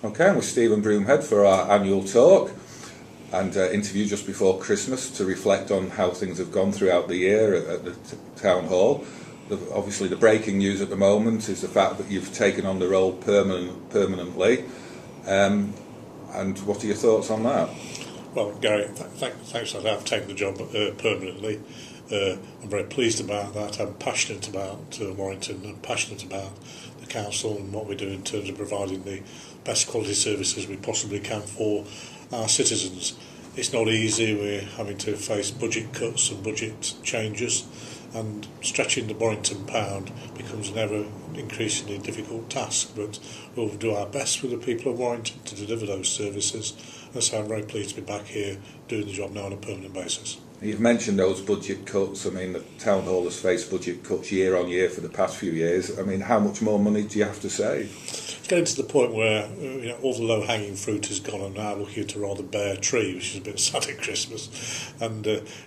Okay, I'm with Stephen Broomhead for our annual talk and interview just before Christmas to reflect on how things have gone throughout the year at the Town Hall. Obviously the breaking news at the moment is the fact that you've taken on the role permanently. And what are your thoughts on that? Well, Gary, thanks. I've taken the job permanently. I'm very pleased about that. I'm passionate about Warrington. I'm passionate about the council and what we do in terms of providing the best quality services we possibly can for our citizens. It's not easy. We're having to face budget cuts and budget changes, and stretching the Warrington pound becomes an ever increasingly difficult task, but we'll do our best with the people of Warrington to deliver those services, and so I'm very pleased to be back here doing the job now on a permanent basis. You've mentioned those budget cuts. I mean, the Town Hall has faced budget cuts year on year for the past few years. I mean, how much more money do you have to save? It's getting to the point where all the low-hanging fruit has gone, and now looking at a rather bare tree, which is a bit sad at Christmas. And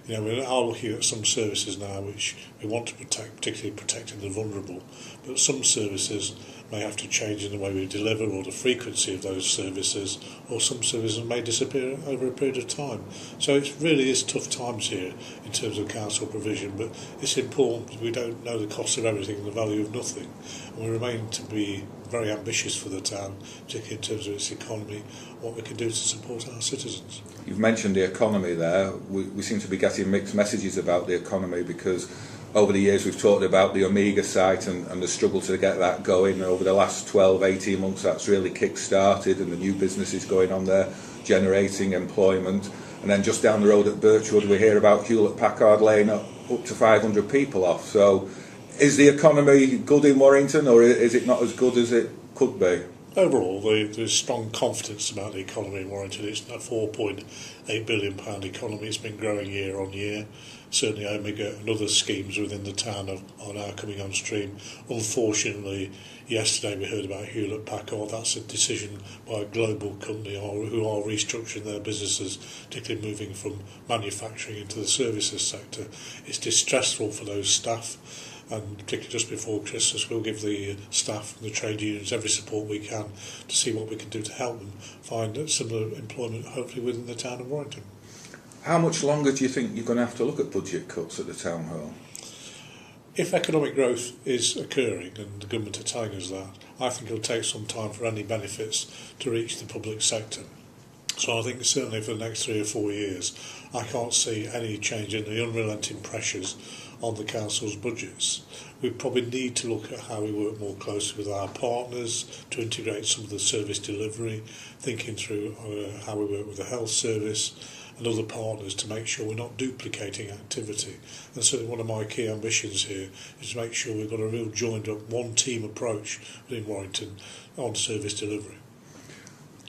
we are looking at some services now which we want to protect, particularly protecting the vulnerable. But some services may have to change in the way we deliver or the frequency of those services, or some services may disappear over a period of time. So it really is tough times here in terms of council provision, but it's important. We don't know the cost of everything and the value of nothing, and we remain to be very ambitious for the town, particularly in terms of its economy, what we can do to support our citizens. You've mentioned the economy there. We seem to be getting mixed messages about the economy, because over the years we've talked about the Omega site and the struggle to get that going. Over the last 12, 18 months that's really kick-started, and the new businesses going on there generating employment. And then just down the road at Birchwood we hear about Hewlett-Packard laying up to 500 people off. So is the economy good in Warrington, or is it not as good as it could be? Overall, there's strong confidence about the economy in Warrington. It's a £4.8 billion economy. It's been growing year on year. Certainly Omega and other schemes within the town are now coming on stream. Unfortunately, yesterday we heard about Hewlett-Packard. That's a decision by a global company who are restructuring their businesses, particularly moving from manufacturing into the services sector. It's distressful for those staff, and particularly just before Christmas we'll give the staff and the trade unions every support we can to see what we can do to help them find similar employment, hopefully within the town of Warrington. How much longer do you think you're going to have to look at budget cuts at the Town Hall? If economic growth is occurring, and the government are telling us that, I think it'll take some time for any benefits to reach the public sector. So I think certainly for the next 3 or 4 years I can't see any change in the unrelenting pressures on the council's budgets. We probably need to look at how we work more closely with our partners to integrate some of the service delivery, thinking through how we work with the health service and other partners to make sure we're not duplicating activity. And certainly one of my key ambitions here is to make sure we've got a real joined up one team approach within Warrington on service delivery.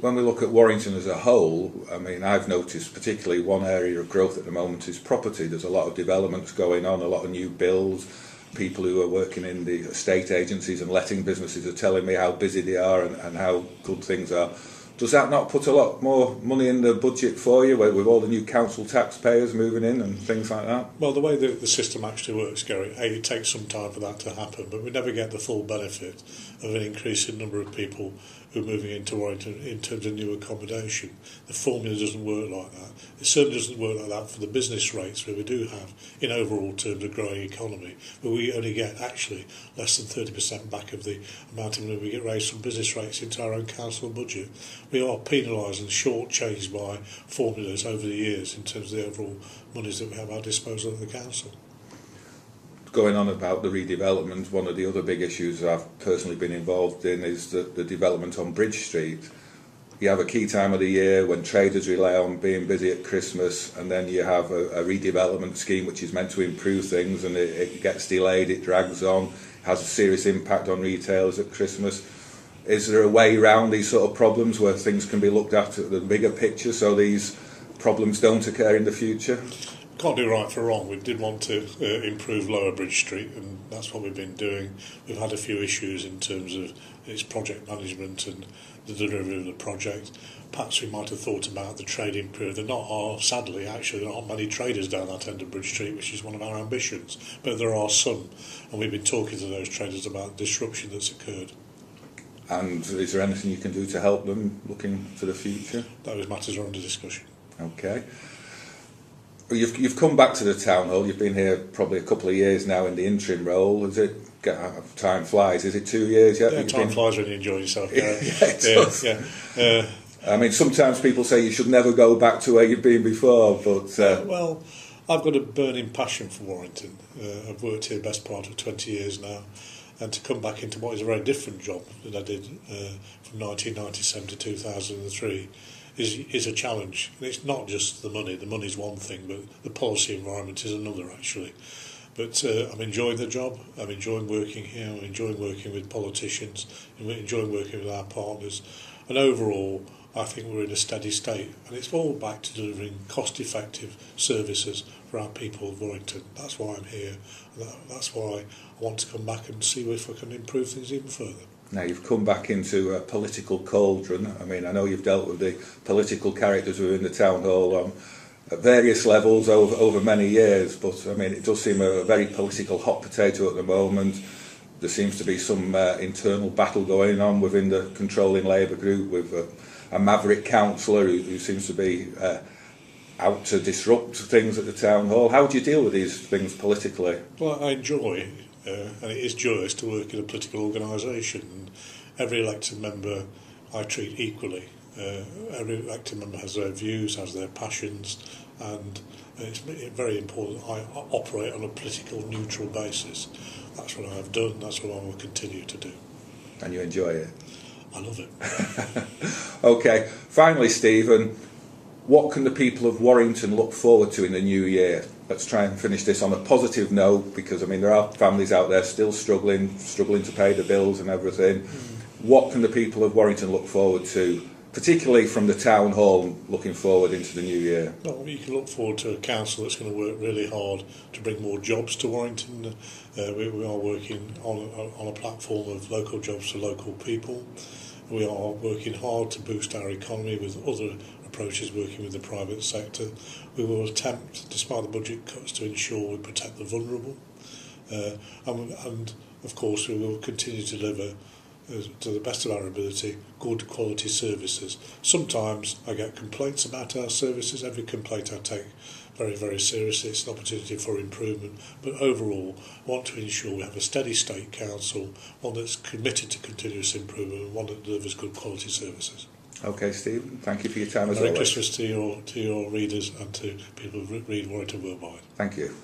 When we look at Warrington as a whole, I mean, I've noticed particularly one area of growth at the moment is property. There's a lot of developments going on, a lot of new builds. People who are working in the estate agencies and letting businesses are telling me how busy they are and how good things are. Does that not put a lot more money in the budget for you, with all the new council taxpayers moving in and things like that? Well, the way the system actually works, Gary, it takes some time for that to happen, but we never get the full benefit of an increasing number of people who are moving into Warrington in terms of new accommodation. The formula doesn't work like that. It certainly doesn't work like that for the business rates, where we do have, in overall terms, a growing economy, but we only get actually less than 30% back of the amount of money we get raised from business rates into our own council budget. We are penalised and short-changed by formulas over the years in terms of the overall monies that we have at our disposal at the council. Going on about the redevelopment, one of the other big issues I've personally been involved in is the development on Bridge Street. You have a key time of the year when traders rely on being busy at Christmas, and then you have a redevelopment scheme which is meant to improve things, and it gets delayed, it drags on, has a serious impact on retailers at Christmas. Is there a way around these sort of problems where things can be looked at the bigger picture so these problems don't occur in the future? Can't do right for wrong. We did want to improve Lower Bridge Street, and that's what we've been doing. We've had a few issues in terms of its project management and the delivery of the project. Perhaps we might have thought about the trading period. Sadly, there aren't many traders down that end of Bridge Street, which is one of our ambitions, but there are some, and we've been talking to those traders about the disruption that's occurred. And is there anything you can do to help them looking to the future? Those matters are under discussion. Okay. Well, you've come back to the town hall. You've been here probably a couple of years now in the interim role. Is it? Time flies. Is it 2 years yet? Yeah, time flies when you enjoy yourself. Yeah, it does. I mean, sometimes people say you should never go back to where you've been before, but well, I've got a burning passion for Warrington. I've worked here the best part of 20 years now, and to come back into what is a very different job that I did from 1997 to 2003 is a challenge. And it's not just the money. The money's one thing, but the policy environment is another, actually. But I'm enjoying the job. I'm enjoying working here. I'm enjoying working with politicians. I'm enjoying working with our partners. And overall, I think we're in a steady state. And it's all back to delivering cost-effective services for our people of Warrington. That's why I'm here. And that's why I want to come back and see if I can improve things even further. Now you've come back into a political cauldron. I mean, I know you've dealt with the political characters within the town hall at various levels over many years, but I mean, it does seem a very political hot potato at the moment. There seems to be some internal battle going on within the controlling Labour group with a maverick councillor who seems to be out to disrupt things at the town hall. How do you deal with these things politically? Well, I enjoy, and it is joyous to work in a political organisation. And every elected member I treat equally. Every elected member has their views, has their passions, and it's very important I operate on a political neutral basis. That's what I've done, that's what I will continue to do. And you enjoy it? I love it. Okay, finally, Stephen, what can the people of Warrington look forward to in the new year? Let's try and finish this on a positive note, because I mean there are families out there still struggling to pay the bills and everything. What can the people of Warrington look forward to, particularly from the town hall, looking forward into the new year? Well, you can look forward to a council that's going to work really hard to bring more jobs to Warrington. We are working on a platform of local jobs for local people. We are working hard to boost our economy with other approaches, working with the private sector. We will attempt, despite the budget cuts, to ensure we protect the vulnerable. And of course, we will continue to deliver, to the best of our ability, good quality services. Sometimes I get complaints about our services. Every complaint I take very, very seriously. It's an opportunity for improvement. But overall, I want to ensure we have a steady state council, one that's committed to continuous improvement, and one that delivers good quality services. Okay, Stephen, thank you for your time as Merry always. Christmas to your readers and to people who read Warrington worldwide. Thank you.